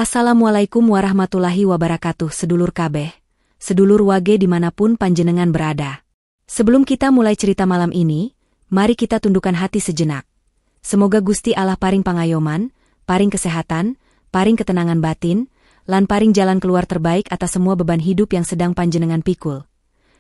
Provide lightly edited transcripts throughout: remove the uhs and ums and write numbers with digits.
Assalamualaikum warahmatullahi wabarakatuh sedulur kabeh, sedulur wage dimanapun panjenengan berada. Sebelum kita mulai cerita malam ini, mari kita tundukkan hati sejenak. Semoga Gusti Allah paring pangayoman, paring kesehatan, paring ketenangan batin, lan paring jalan keluar terbaik atas semua beban hidup yang sedang panjenengan pikul.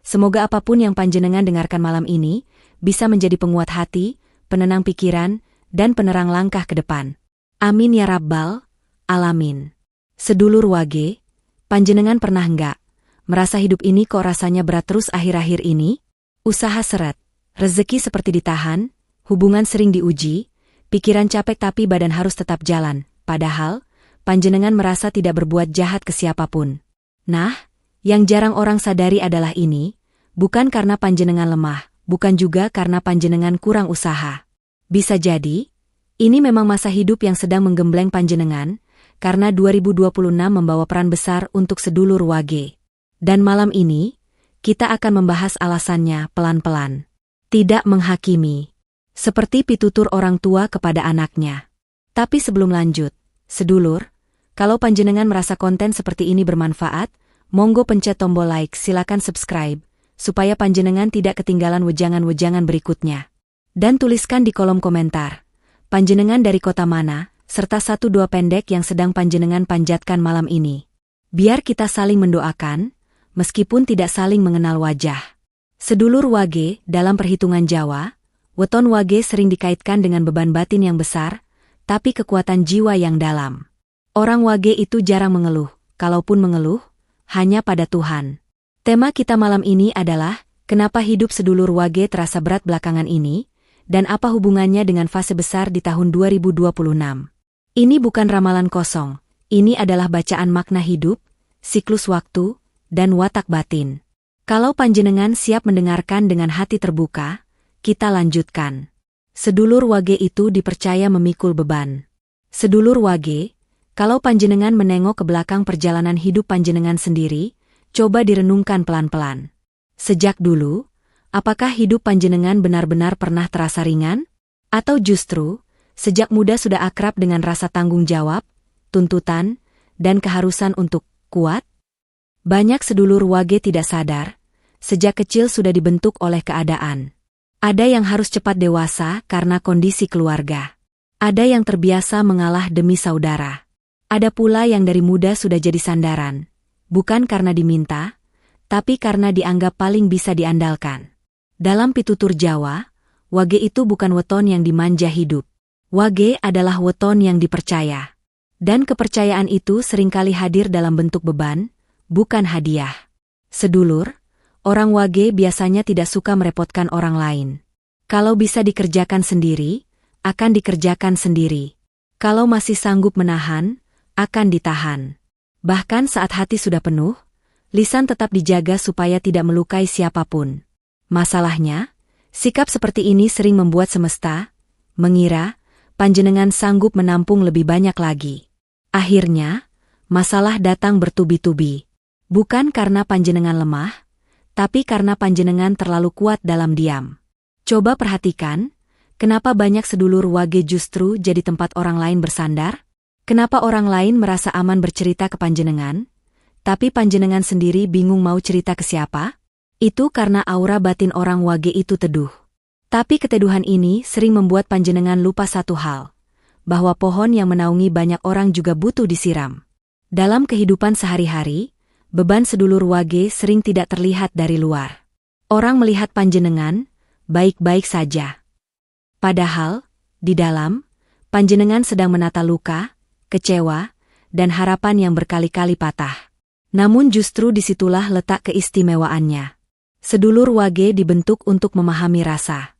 Semoga apapun yang panjenengan dengarkan malam ini, bisa menjadi penguat hati, penenang pikiran, dan penerang langkah ke depan. Amin ya Rabbal Alamin. Sedulur wage, panjenengan pernah enggak merasa hidup ini kok rasanya berat terus akhir-akhir ini? Usaha seret, rezeki seperti ditahan, hubungan sering diuji, pikiran capek tapi badan harus tetap jalan, padahal panjenengan merasa tidak berbuat jahat ke siapapun. Nah, yang jarang orang sadari adalah ini, bukan karena panjenengan lemah, bukan juga karena panjenengan kurang usaha. Bisa jadi, ini memang masa hidup yang sedang menggembleng panjenengan, karena 2026 membawa peran besar untuk sedulur wage. Dan malam ini, kita akan membahas alasannya pelan-pelan. Tidak menghakimi. Seperti pitutur orang tua kepada anaknya. Tapi sebelum lanjut, sedulur, kalau panjenengan merasa konten seperti ini bermanfaat, monggo pencet tombol like, silakan subscribe, supaya panjenengan tidak ketinggalan wejangan-wejangan berikutnya. Dan tuliskan di kolom komentar, panjenengan dari kota mana, serta 1-2 pendek yang sedang panjenengan panjatkan malam ini. Biar kita saling mendoakan, meskipun tidak saling mengenal wajah. Sedulur wage, dalam perhitungan Jawa, weton wage sering dikaitkan dengan beban batin yang besar, tapi kekuatan jiwa yang dalam. Orang wage itu jarang mengeluh, kalaupun mengeluh, hanya pada Tuhan. Tema kita malam ini adalah, kenapa hidup sedulur wage terasa berat belakangan ini, dan apa hubungannya dengan fase besar di tahun 2026. Ini bukan ramalan kosong, ini adalah bacaan makna hidup, siklus waktu, dan watak batin. Kalau panjenengan siap mendengarkan dengan hati terbuka, kita lanjutkan. Sedulur wage itu dipercaya memikul beban. Sedulur wage, kalau panjenengan menengok ke belakang perjalanan hidup panjenengan sendiri, coba direnungkan pelan-pelan. Sejak dulu, apakah hidup panjenengan benar-benar pernah terasa ringan? Atau justru, sejak muda sudah akrab dengan rasa tanggung jawab, tuntutan, dan keharusan untuk kuat? Banyak sedulur wage tidak sadar, sejak kecil sudah dibentuk oleh keadaan. Ada yang harus cepat dewasa karena kondisi keluarga. Ada yang terbiasa mengalah demi saudara. Ada pula yang dari muda sudah jadi sandaran, bukan karena diminta, tapi karena dianggap paling bisa diandalkan. Dalam pitutur Jawa, wage itu bukan weton yang dimanja hidup. Wage adalah weton yang dipercaya. Dan kepercayaan itu seringkali hadir dalam bentuk beban, bukan hadiah. Sedulur, orang wage biasanya tidak suka merepotkan orang lain. Kalau bisa dikerjakan sendiri, akan dikerjakan sendiri. Kalau masih sanggup menahan, akan ditahan. Bahkan saat hati sudah penuh, lisan tetap dijaga supaya tidak melukai siapapun. Masalahnya, sikap seperti ini sering membuat semesta mengira panjenengan sanggup menampung lebih banyak lagi. Akhirnya, masalah datang bertubi-tubi. Bukan karena panjenengan lemah, tapi karena panjenengan terlalu kuat dalam diam. Coba perhatikan, kenapa banyak sedulur wage justru jadi tempat orang lain bersandar? Kenapa orang lain merasa aman bercerita ke panjenengan, tapi panjenengan sendiri bingung mau cerita ke siapa? Itu karena aura batin orang wage itu teduh. Tapi keteduhan ini sering membuat panjenengan lupa satu hal, bahwa pohon yang menaungi banyak orang juga butuh disiram. Dalam kehidupan sehari-hari, beban sedulur wage sering tidak terlihat dari luar. Orang melihat panjenengan baik-baik saja. Padahal, di dalam, panjenengan sedang menata luka, kecewa, dan harapan yang berkali-kali patah. Namun justru disitulah letak keistimewaannya. Sedulur wage dibentuk untuk memahami rasa.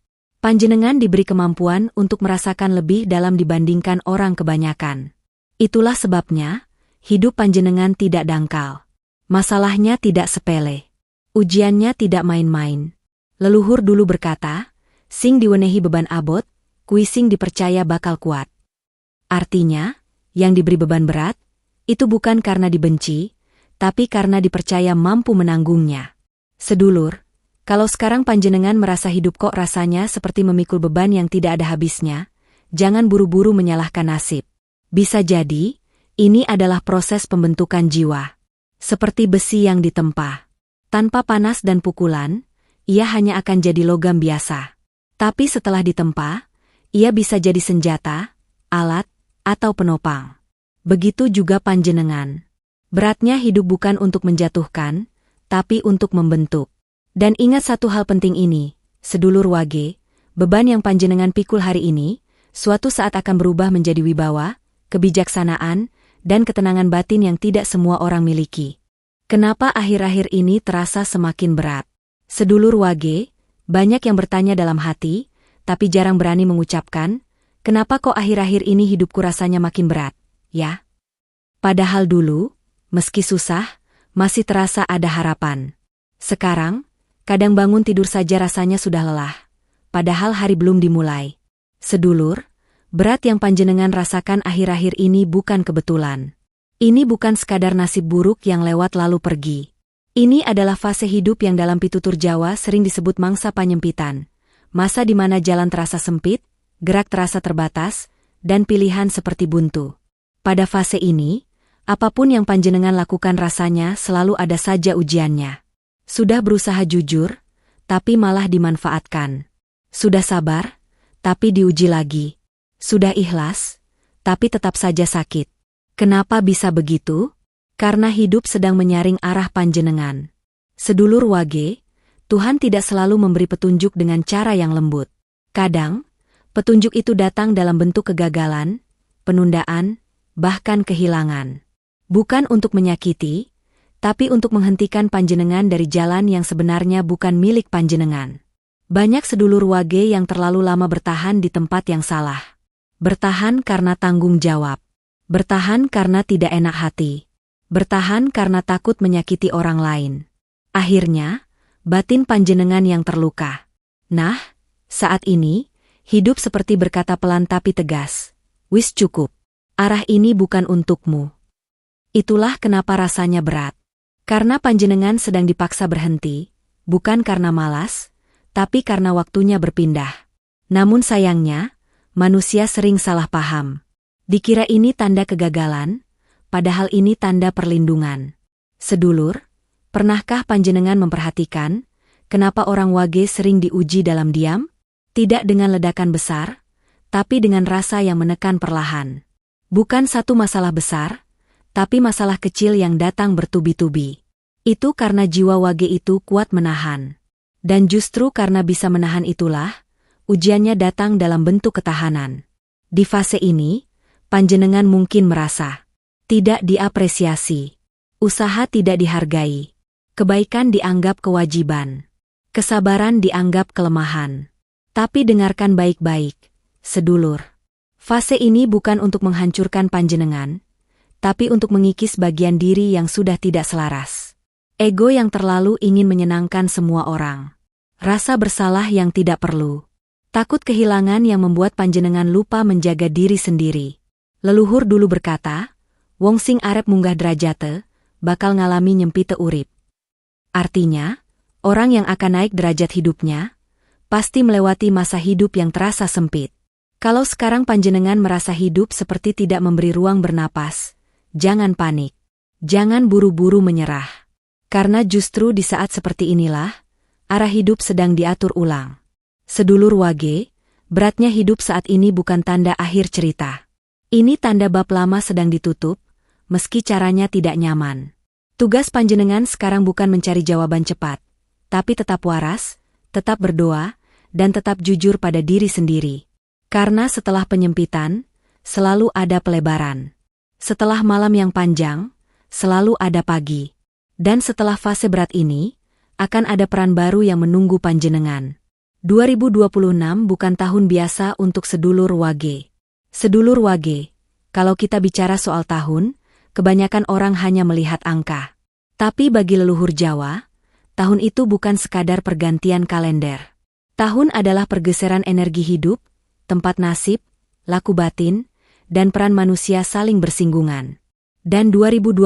Panjenengan diberi kemampuan untuk merasakan lebih dalam dibandingkan orang kebanyakan. Itulah sebabnya, hidup panjenengan tidak dangkal. Masalahnya tidak sepele. Ujiannya tidak main-main. Leluhur dulu berkata, sing diwenehi beban abot, kui sing dipercaya bakal kuat. Artinya, yang diberi beban berat, itu bukan karena dibenci, tapi karena dipercaya mampu menanggungnya. Sedulur, kalau sekarang panjenengan merasa hidup kok rasanya seperti memikul beban yang tidak ada habisnya, jangan buru-buru menyalahkan nasib. Bisa jadi, Ini adalah proses pembentukan jiwa. Seperti besi yang ditempa. Tanpa panas dan pukulan, ia hanya akan jadi logam biasa. Tapi setelah ditempa, ia bisa jadi senjata, alat, atau penopang. Begitu juga panjenengan. Beratnya hidup bukan untuk menjatuhkan, tapi untuk membentuk. Dan ingat satu hal penting ini, sedulur Wage, beban yang panjenengan pikul hari ini, suatu saat akan berubah menjadi wibawa, kebijaksanaan, dan ketenangan batin yang tidak semua orang miliki. Kenapa akhir-akhir ini terasa semakin berat? Sedulur Wage, banyak yang bertanya dalam hati, tapi jarang berani mengucapkan, kenapa kok akhir-akhir ini hidupku rasanya makin berat, ya? Padahal dulu, meski susah, masih terasa ada harapan. Sekarang, kadang bangun tidur saja rasanya sudah lelah, padahal hari belum dimulai. Sedulur, berat yang panjenengan rasakan akhir-akhir ini bukan kebetulan. Ini bukan sekadar nasib buruk yang lewat lalu pergi. Ini adalah fase hidup yang dalam pitutur Jawa sering disebut mangsa panyempitan. Masa di mana jalan terasa sempit, gerak terasa terbatas, dan pilihan seperti buntu. Pada fase ini, apapun yang panjenengan lakukan rasanya selalu ada saja ujiannya. Sudah berusaha jujur, tapi malah dimanfaatkan. Sudah sabar, tapi diuji lagi. Sudah ikhlas, tapi tetap saja sakit. Kenapa bisa begitu? Karena hidup sedang menyaring arah panjenengan. Sedulur Wage, Tuhan tidak selalu memberi petunjuk dengan cara yang lembut. Kadang, petunjuk itu datang dalam bentuk kegagalan, penundaan, bahkan kehilangan. Bukan untuk menyakiti, tapi untuk menghentikan panjenengan dari jalan yang sebenarnya bukan milik panjenengan. Banyak sedulur Wage yang terlalu lama bertahan di tempat yang salah. Bertahan karena tanggung jawab. Bertahan karena tidak enak hati. Bertahan karena takut menyakiti orang lain. Akhirnya, batin panjenengan yang terluka. Nah, saat ini, hidup seperti berkata pelan tapi tegas. Wis cukup. Arah ini bukan untukmu. Itulah kenapa rasanya berat. Karena panjenengan sedang dipaksa berhenti, bukan karena malas, tapi karena waktunya berpindah. Namun sayangnya, manusia sering salah paham. Dikira ini tanda kegagalan, padahal ini tanda perlindungan. Sedulur, pernahkah panjenengan memperhatikan, kenapa orang Wage sering diuji dalam diam? Tidak dengan ledakan besar, tapi dengan rasa yang menekan perlahan. Bukan satu masalah besar, tapi masalah kecil yang datang bertubi-tubi. Itu karena jiwa Wage itu kuat menahan. Dan justru karena bisa menahan itulah, ujiannya datang dalam bentuk ketahanan. Di fase ini, panjenengan mungkin merasa tidak diapresiasi, usaha tidak dihargai, kebaikan dianggap kewajiban, kesabaran dianggap kelemahan. Tapi dengarkan baik-baik, sedulur. Fase ini bukan untuk menghancurkan panjenengan, tapi untuk mengikis bagian diri yang sudah tidak selaras. Ego yang terlalu ingin menyenangkan semua orang. Rasa bersalah yang tidak perlu. Takut kehilangan yang membuat panjenengan lupa menjaga diri sendiri. Leluhur dulu berkata, wong sing arep munggah derajate, bakal ngalami nyempite urip. Artinya, orang yang akan naik derajat hidupnya, pasti melewati masa hidup yang terasa sempit. Kalau sekarang panjenengan merasa hidup seperti tidak memberi ruang bernapas, jangan panik. Jangan buru-buru menyerah. Karena justru di saat seperti inilah, arah hidup sedang diatur ulang. Sedulur Wage, beratnya hidup saat ini bukan tanda akhir cerita. Ini tanda bab lama sedang ditutup, meski caranya tidak nyaman. Tugas panjenengan sekarang bukan mencari jawaban cepat, tapi tetap waras, tetap berdoa, dan tetap jujur pada diri sendiri. Karena setelah penyempitan, selalu ada pelebaran. Setelah malam yang panjang, selalu ada pagi. Dan setelah fase berat ini, akan ada peran baru yang menunggu panjenengan. 2026 bukan tahun biasa untuk sedulur Wage. Sedulur Wage, kalau kita bicara soal tahun, kebanyakan orang hanya melihat angka. Tapi bagi leluhur Jawa, tahun itu bukan sekadar pergantian kalender. Tahun adalah pergeseran energi hidup, tempat nasib, laku batin, dan peran manusia saling bersinggungan. Dan 2026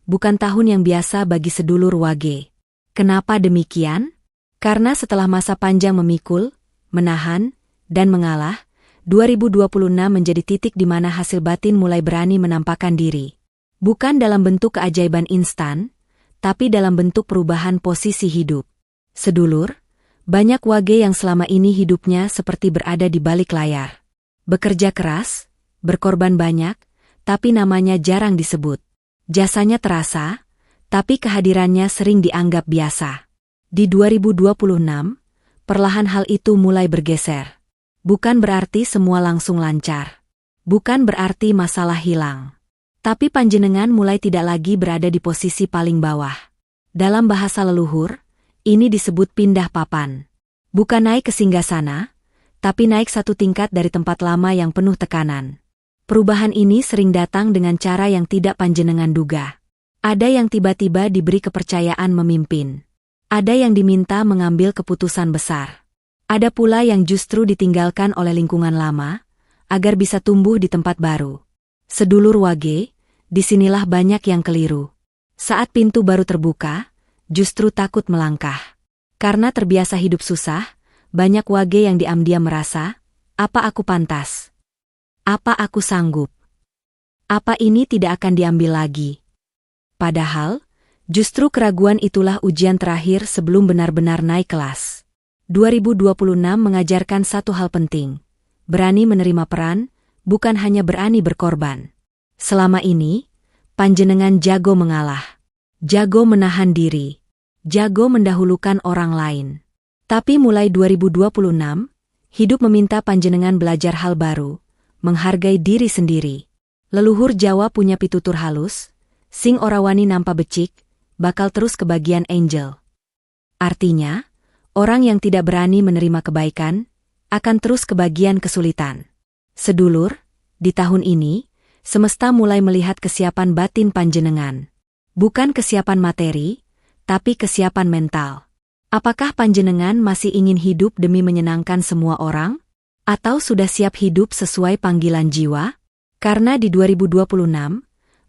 bukan tahun yang biasa bagi sedulur Wage. Kenapa demikian? Karena setelah masa panjang memikul, menahan, dan mengalah, 2026 menjadi titik di mana hasil batin mulai berani menampakkan diri. Bukan dalam bentuk keajaiban instan, tapi dalam bentuk perubahan posisi hidup. Sedulur, banyak wage yang selama ini hidupnya seperti berada di balik layar. Bekerja keras, berkorban banyak, tapi namanya jarang disebut. Jasanya terasa, tapi kehadirannya sering dianggap biasa. Di 2026, perlahan hal itu mulai bergeser. Bukan berarti semua langsung lancar. Bukan berarti masalah hilang. Tapi panjenengan mulai tidak lagi berada di posisi paling bawah. Dalam bahasa leluhur, ini disebut pindah papan. Bukan naik ke singgasana, tapi naik satu tingkat dari tempat lama yang penuh tekanan. Perubahan ini sering datang dengan cara yang tidak panjenengan duga. Ada yang tiba-tiba diberi kepercayaan memimpin. Ada yang diminta mengambil keputusan besar. Ada pula yang justru ditinggalkan oleh lingkungan lama, agar bisa tumbuh di tempat baru. Sedulur wage, disinilah banyak yang keliru. Saat pintu baru terbuka, justru takut melangkah. Karena terbiasa hidup susah, banyak wage yang diam-diam merasa, apa aku pantas? Apa aku sanggup? Apa ini tidak akan diambil lagi? Padahal, justru keraguan itulah ujian terakhir sebelum benar-benar naik kelas. 2026 mengajarkan satu hal penting. Berani menerima peran, bukan hanya berani berkorban. Selama ini, panjenengan jago mengalah. Jago menahan diri. Jago mendahulukan orang lain. Tapi mulai 2026, hidup meminta panjenengan belajar hal baru. Menghargai diri sendiri. Leluhur Jawa punya pitutur halus, sing ora wani nampa becik, bakal terus kebagian angel. Artinya, orang yang tidak berani menerima kebaikan, akan terus kebagian kesulitan. Sedulur, di tahun ini, semesta mulai melihat kesiapan batin panjenengan. Bukan kesiapan materi, tapi kesiapan mental. Apakah panjenengan masih ingin hidup demi menyenangkan semua orang? Atau sudah siap hidup sesuai panggilan jiwa? Karena di 2026,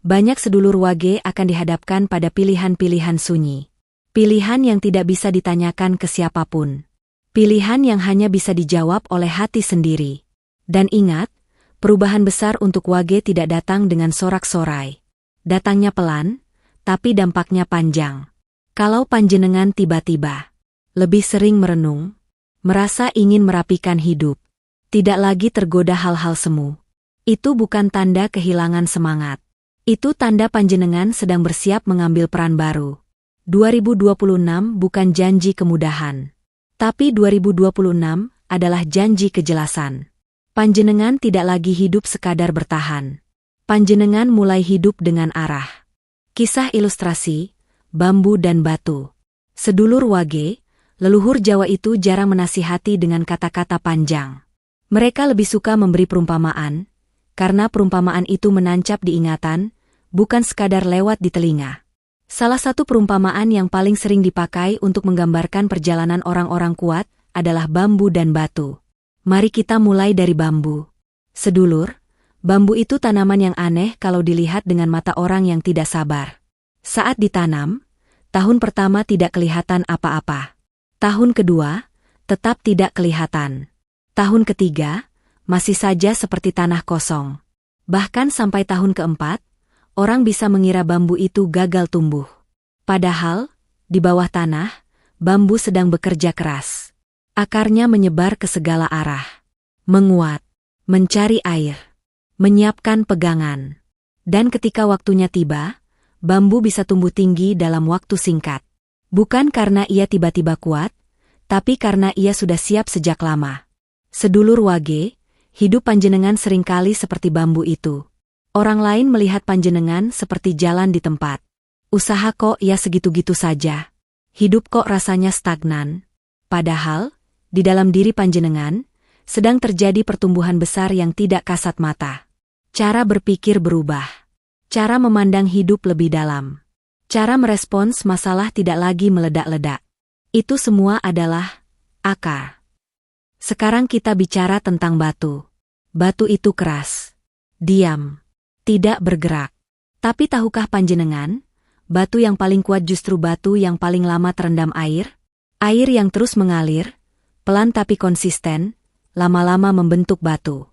banyak sedulur wage akan dihadapkan pada pilihan-pilihan sunyi. Pilihan yang tidak bisa ditanyakan ke siapapun. Pilihan yang hanya bisa dijawab oleh hati sendiri. Dan ingat, perubahan besar untuk wage tidak datang dengan sorak-sorai. Datangnya pelan, tapi dampaknya panjang. Kalau panjenengan tiba-tiba lebih sering merenung, merasa ingin merapikan hidup, tidak lagi tergoda hal-hal semu. Itu bukan tanda kehilangan semangat. Itu tanda panjenengan sedang bersiap mengambil peran baru. 2026 bukan janji kemudahan. Tapi 2026 adalah janji kejelasan. Panjenengan tidak lagi hidup sekadar bertahan. Panjenengan mulai hidup dengan arah. Kisah ilustrasi, bambu dan batu. Sedulur wage, leluhur Jawa itu jarang menasihati dengan kata-kata panjang. Mereka lebih suka memberi perumpamaan, karena perumpamaan itu menancap di ingatan, bukan sekadar lewat di telinga. Salah satu perumpamaan yang paling sering dipakai untuk menggambarkan perjalanan orang-orang kuat adalah bambu dan batu. Mari kita mulai dari bambu. Sedulur, bambu itu tanaman yang aneh kalau dilihat dengan mata orang yang tidak sabar. Saat ditanam, tahun pertama tidak kelihatan apa-apa. Tahun kedua, tetap tidak kelihatan. Tahun ketiga, masih saja seperti tanah kosong. Bahkan sampai tahun keempat, orang bisa mengira bambu itu gagal tumbuh. Padahal, di bawah tanah, bambu sedang bekerja keras. Akarnya menyebar ke segala arah. Menguat, mencari air, menyiapkan pegangan. Dan ketika waktunya tiba, bambu bisa tumbuh tinggi dalam waktu singkat. Bukan karena ia tiba-tiba kuat, tapi karena ia sudah siap sejak lama. Sedulur wage, hidup panjenengan seringkali seperti bambu itu. Orang lain melihat panjenengan seperti jalan di tempat. Usaha kok ya segitu-gitu saja. Hidup kok rasanya stagnan. Padahal, di dalam diri panjenengan, sedang terjadi pertumbuhan besar yang tidak kasat mata. Cara berpikir berubah. Cara memandang hidup lebih dalam. Cara merespons masalah tidak lagi meledak-ledak. Itu semua adalah akar. Sekarang kita bicara tentang batu. Batu itu keras. Diam. Tidak bergerak. Tapi tahukah panjenengan, batu yang paling kuat justru batu yang paling lama terendam air? Air yang terus mengalir, pelan tapi konsisten, lama-lama membentuk batu.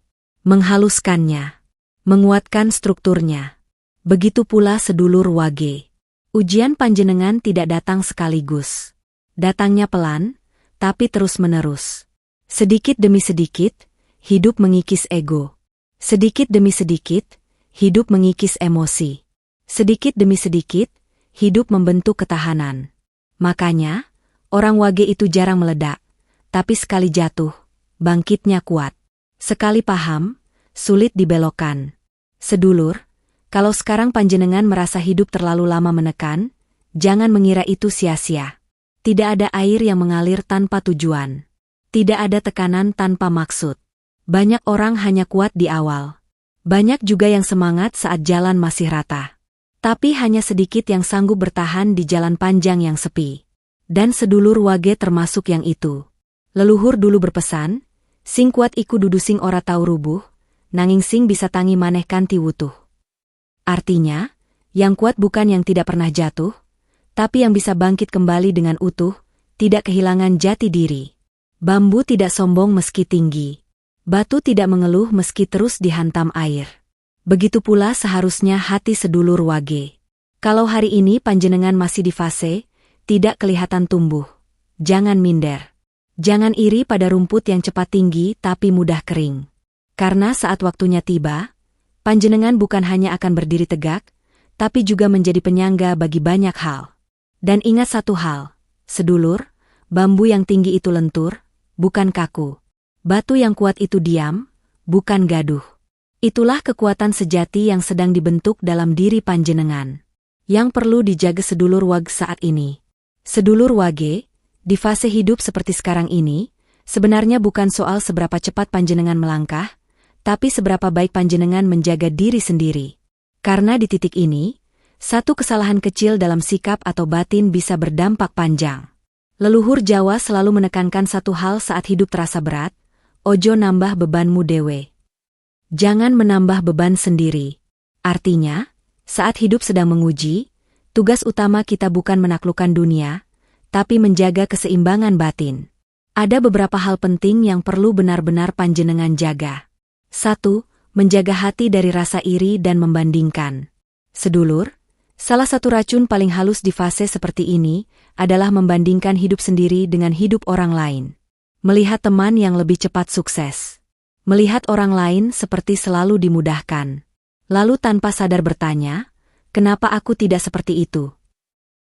menghaluskannya, menguatkan strukturnya. Begitu pula sedulur Wage. Ujian panjenengan tidak datang sekaligus. Datangnya pelan, tapi terus-menerus. Sedikit demi sedikit, hidup mengikis ego. Sedikit demi sedikit, hidup mengikis emosi. Sedikit demi sedikit, hidup membentuk ketahanan. Makanya, orang Wage itu jarang meledak, tapi sekali jatuh, bangkitnya kuat. Sekali paham, sulit dibelokkan. Sedulur, kalau sekarang panjenengan merasa hidup terlalu lama menekan, jangan mengira itu sia-sia. Tidak ada air yang mengalir tanpa tujuan. Tidak ada tekanan tanpa maksud. Banyak orang hanya kuat di awal. Banyak juga yang semangat saat jalan masih rata. Tapi hanya sedikit yang sanggup bertahan di jalan panjang yang sepi. Dan sedulur Wage termasuk yang itu. Leluhur dulu berpesan, sing kuat iku dudu sing ora tau rubuh, nanging sing bisa tangi maneh kanthi wutuh. Artinya, yang kuat bukan yang tidak pernah jatuh, tapi yang bisa bangkit kembali dengan utuh, tidak kehilangan jati diri. Bambu tidak sombong meski tinggi. Batu tidak mengeluh meski terus dihantam air. Begitu pula seharusnya hati sedulur Wage. Kalau hari ini panjenengan masih di fase, tidak kelihatan tumbuh. Jangan minder. Jangan iri pada rumput yang cepat tinggi tapi mudah kering. Karena saat waktunya tiba, panjenengan bukan hanya akan berdiri tegak, tapi juga menjadi penyangga bagi banyak hal. Dan ingat satu hal, sedulur, bambu yang tinggi itu lentur, bukan kaku. Batu yang kuat itu diam, bukan gaduh. Itulah kekuatan sejati yang sedang dibentuk dalam diri panjenengan. Yang perlu dijaga sedulur Wage saat ini. Sedulur Wage, di fase hidup seperti sekarang ini, sebenarnya bukan soal seberapa cepat panjenengan melangkah, tapi seberapa baik panjenengan menjaga diri sendiri. Karena di titik ini, satu kesalahan kecil dalam sikap atau batin bisa berdampak panjang. Leluhur Jawa selalu menekankan satu hal saat hidup terasa berat, ojo nambah bebanmu dewe. Jangan menambah beban sendiri. Artinya, saat hidup sedang menguji, tugas utama kita bukan menaklukkan dunia, tapi menjaga keseimbangan batin. Ada beberapa hal penting yang perlu benar-benar panjenengan jaga. 1. Menjaga hati dari rasa iri dan membandingkan. Sedulur, salah satu racun paling halus di fase seperti ini adalah membandingkan hidup sendiri dengan hidup orang lain. Melihat teman yang lebih cepat sukses. Melihat orang lain seperti selalu dimudahkan. Lalu tanpa sadar bertanya, kenapa aku tidak seperti itu?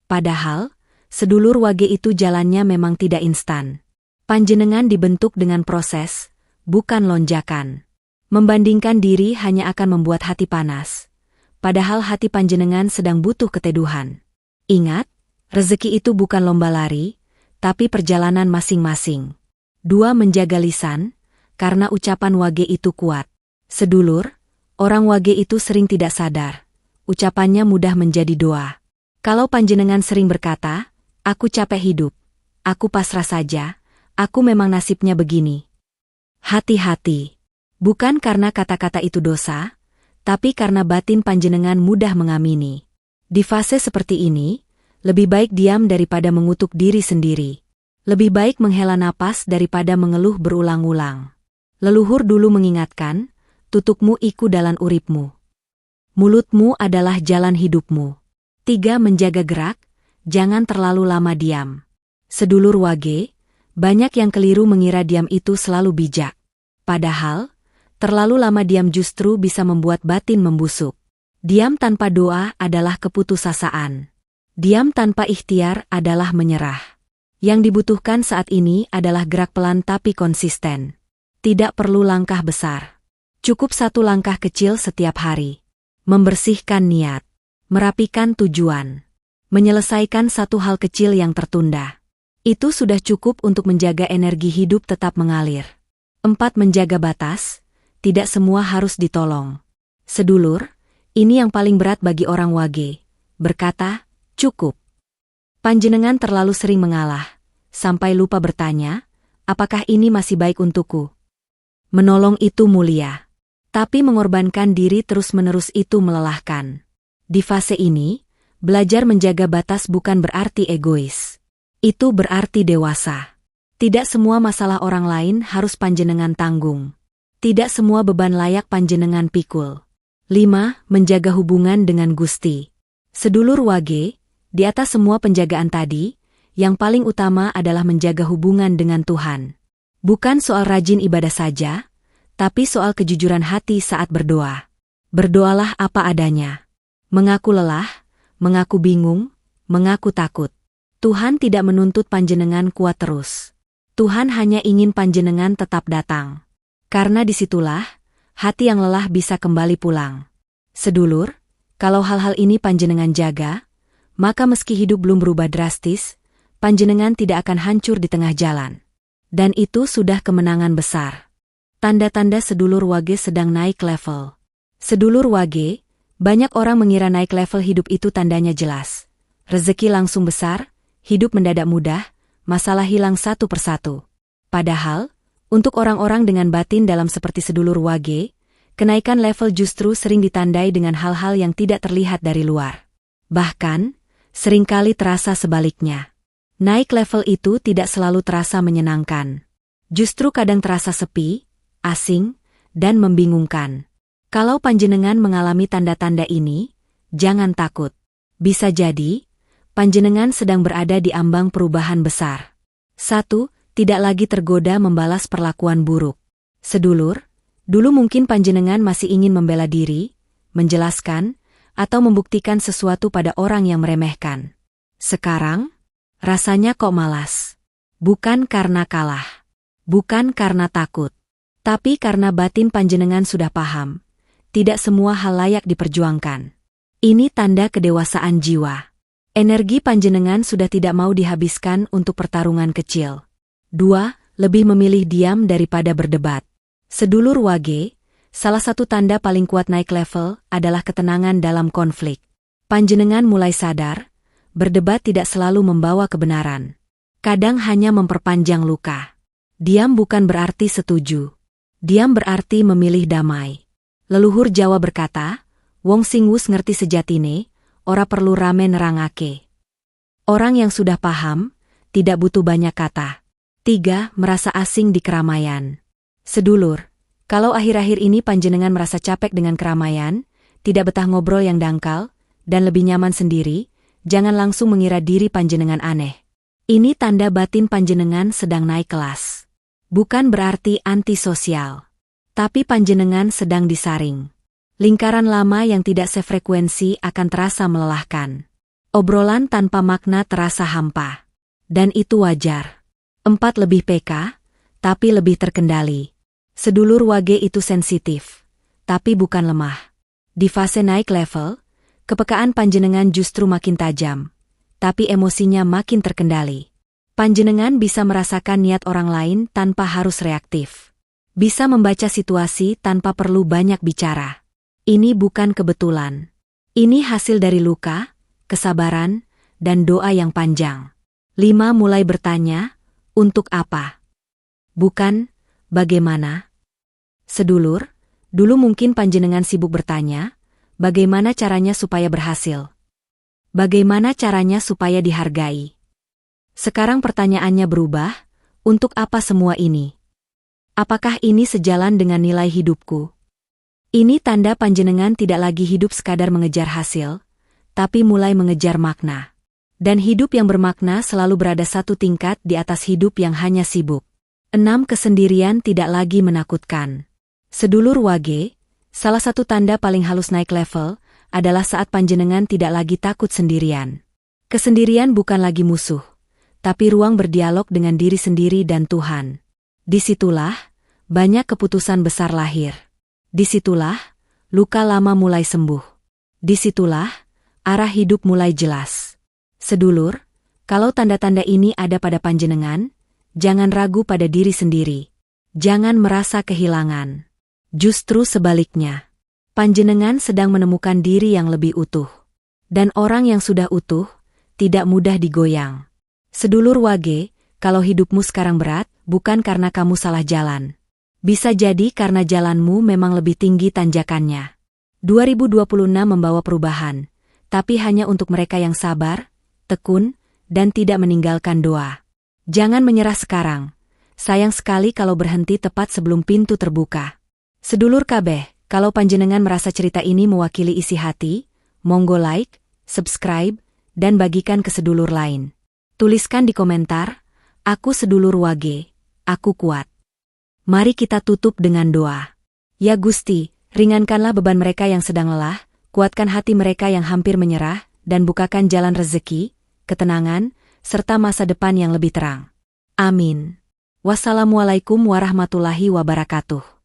Padahal, sedulur Wage itu jalannya memang tidak instan. Panjenengan dibentuk dengan proses, bukan lonjakan. Membandingkan diri hanya akan membuat hati panas. Padahal hati panjenengan sedang butuh keteduhan. Ingat, rezeki itu bukan lomba lari, tapi perjalanan masing-masing. 2. Menjaga lisan, karena ucapan Wage itu kuat. Sedulur, orang Wage itu sering tidak sadar. Ucapannya mudah menjadi doa. Kalau panjenengan sering berkata, aku capek hidup, aku pasrah saja, aku memang nasibnya begini. Hati-hati. Bukan karena kata-kata itu dosa, tapi karena batin panjenengan mudah mengamini. Di fase seperti ini, lebih baik diam daripada mengutuk diri sendiri. Lebih baik menghela napas daripada mengeluh berulang-ulang. Leluhur dulu mengingatkan, tutukmu iku dalan uripmu. Mulutmu adalah jalan hidupmu. 3. Menjaga gerak, jangan terlalu lama diam. Sedulur Wage, banyak yang keliru mengira diam itu selalu bijak. Padahal, terlalu lama diam justru bisa membuat batin membusuk. Diam tanpa doa adalah keputusasaan. Diam tanpa ikhtiar adalah menyerah. Yang dibutuhkan saat ini adalah gerak pelan tapi konsisten. Tidak perlu langkah besar. Cukup satu langkah kecil setiap hari. Membersihkan niat. Merapikan tujuan. Menyelesaikan satu hal kecil yang tertunda. Itu sudah cukup untuk menjaga energi hidup tetap mengalir. 4. Menjaga batas. Tidak semua harus ditolong. Sedulur, ini yang paling berat bagi orang Wage. Berkata, cukup. Panjenengan terlalu sering mengalah, sampai lupa bertanya, apakah ini masih baik untukku? Menolong itu mulia. Tapi mengorbankan diri terus-menerus itu melelahkan. Di fase ini, belajar menjaga batas bukan berarti egois. Itu berarti dewasa. Tidak semua masalah orang lain harus panjenengan tanggung. Tidak semua beban layak panjenengan pikul. 5. Menjaga hubungan dengan Gusti. Sedulur Wage, di atas semua penjagaan tadi, yang paling utama adalah menjaga hubungan dengan Tuhan. Bukan soal rajin ibadah saja, tapi soal kejujuran hati saat berdoa. Berdoalah apa adanya. Mengaku lelah, mengaku bingung, mengaku takut. Tuhan tidak menuntut panjenengan kuat terus. Tuhan hanya ingin panjenengan tetap datang. Karena disitulah, hati yang lelah bisa kembali pulang. Sedulur, kalau hal-hal ini panjenengan jaga, maka meski hidup belum berubah drastis, panjenengan tidak akan hancur di tengah jalan. Dan itu sudah kemenangan besar. Tanda-tanda sedulur Wage sedang naik level. Sedulur Wage, banyak orang mengira naik level hidup itu tandanya jelas. Rezeki langsung besar, hidup mendadak mudah, masalah hilang satu persatu. Padahal, untuk orang-orang dengan batin dalam seperti sedulur Wage, kenaikan level justru sering ditandai dengan hal-hal yang tidak terlihat dari luar. Bahkan, seringkali terasa sebaliknya. Naik level itu tidak selalu terasa menyenangkan. Justru kadang terasa sepi, asing, dan membingungkan. Kalau panjenengan mengalami tanda-tanda ini, jangan takut. Bisa jadi, panjenengan sedang berada di ambang perubahan besar. 1. Tidak lagi tergoda membalas perlakuan buruk. Sedulur, dulu mungkin panjenengan masih ingin membela diri, menjelaskan, atau membuktikan sesuatu pada orang yang meremehkan. Sekarang, rasanya kok malas. Bukan karena kalah. Bukan karena takut. Tapi karena batin panjenengan sudah paham. Tidak semua hal layak diperjuangkan. Ini tanda kedewasaan jiwa. Energi panjenengan sudah tidak mau dihabiskan untuk pertarungan kecil. 2. Lebih memilih diam daripada berdebat. Sedulur Wage, salah satu tanda paling kuat naik level adalah ketenangan dalam konflik. Panjenengan mulai sadar, berdebat tidak selalu membawa kebenaran. Kadang hanya memperpanjang luka. Diam bukan berarti setuju. Diam berarti memilih damai. Leluhur Jawa berkata, wong sing wus ngerti sejatine, ora perlu rame nerangake. Orang yang sudah paham, tidak butuh banyak kata. 3. Merasa asing di keramaian. Sedulur, kalau akhir-akhir ini panjenengan merasa capek dengan keramaian, tidak betah ngobrol yang dangkal, dan lebih nyaman sendiri, jangan langsung mengira diri panjenengan aneh. Ini tanda batin panjenengan sedang naik kelas. Bukan berarti antisosial. Tapi panjenengan sedang disaring. Lingkaran lama yang tidak sefrekuensi akan terasa melelahkan. Obrolan tanpa makna terasa hampa. Dan itu wajar. 4. Lebih peka, tapi lebih terkendali. Sedulur Wage itu sensitif, tapi bukan lemah. Di fase naik level, kepekaan panjenengan justru makin tajam, tapi emosinya makin terkendali. Panjenengan bisa merasakan niat orang lain tanpa harus reaktif. Bisa membaca situasi tanpa perlu banyak bicara. Ini bukan kebetulan. Ini hasil dari luka, kesabaran, dan doa yang panjang. 5. Mulai bertanya, untuk apa? Bukan, bagaimana? Sedulur, dulu mungkin panjenengan sibuk bertanya, bagaimana caranya supaya berhasil? Bagaimana caranya supaya dihargai? Sekarang pertanyaannya berubah, untuk apa semua ini? Apakah ini sejalan dengan nilai hidupku? Ini tanda panjenengan tidak lagi hidup sekadar mengejar hasil, tapi mulai mengejar makna. Dan hidup yang bermakna selalu berada satu tingkat di atas hidup yang hanya sibuk. 6. Kesendirian tidak lagi menakutkan. Sedulur Wage, salah satu tanda paling halus naik level adalah saat panjenengan tidak lagi takut sendirian. Kesendirian bukan lagi musuh, tapi ruang berdialog dengan diri sendiri dan Tuhan. Disitulah, banyak keputusan besar lahir. Disitulah, luka lama mulai sembuh. Disitulah, arah hidup mulai jelas. Sedulur, kalau tanda-tanda ini ada pada panjenengan, jangan ragu pada diri sendiri. Jangan merasa kehilangan. Justru sebaliknya, panjenengan sedang menemukan diri yang lebih utuh. Dan orang yang sudah utuh, tidak mudah digoyang. Sedulur Wage, kalau hidupmu sekarang berat, bukan karena kamu salah jalan. Bisa jadi karena jalanmu memang lebih tinggi tanjakannya. 2026 membawa perubahan, tapi hanya untuk mereka yang sabar, tekun, dan tidak meninggalkan doa. Jangan menyerah sekarang. Sayang sekali kalau berhenti tepat sebelum pintu terbuka. Sedulur kabeh, kalau panjenengan merasa cerita ini mewakili isi hati, monggo like, subscribe, dan bagikan ke sedulur lain. Tuliskan di komentar, aku sedulur Wage, aku kuat. Mari kita tutup dengan doa. Ya Gusti, ringankanlah beban mereka yang sedang lelah, kuatkan hati mereka yang hampir menyerah, dan bukakan jalan rezeki, ketenangan, serta masa depan yang lebih terang. Amin. Wassalamualaikum warahmatullahi wabarakatuh.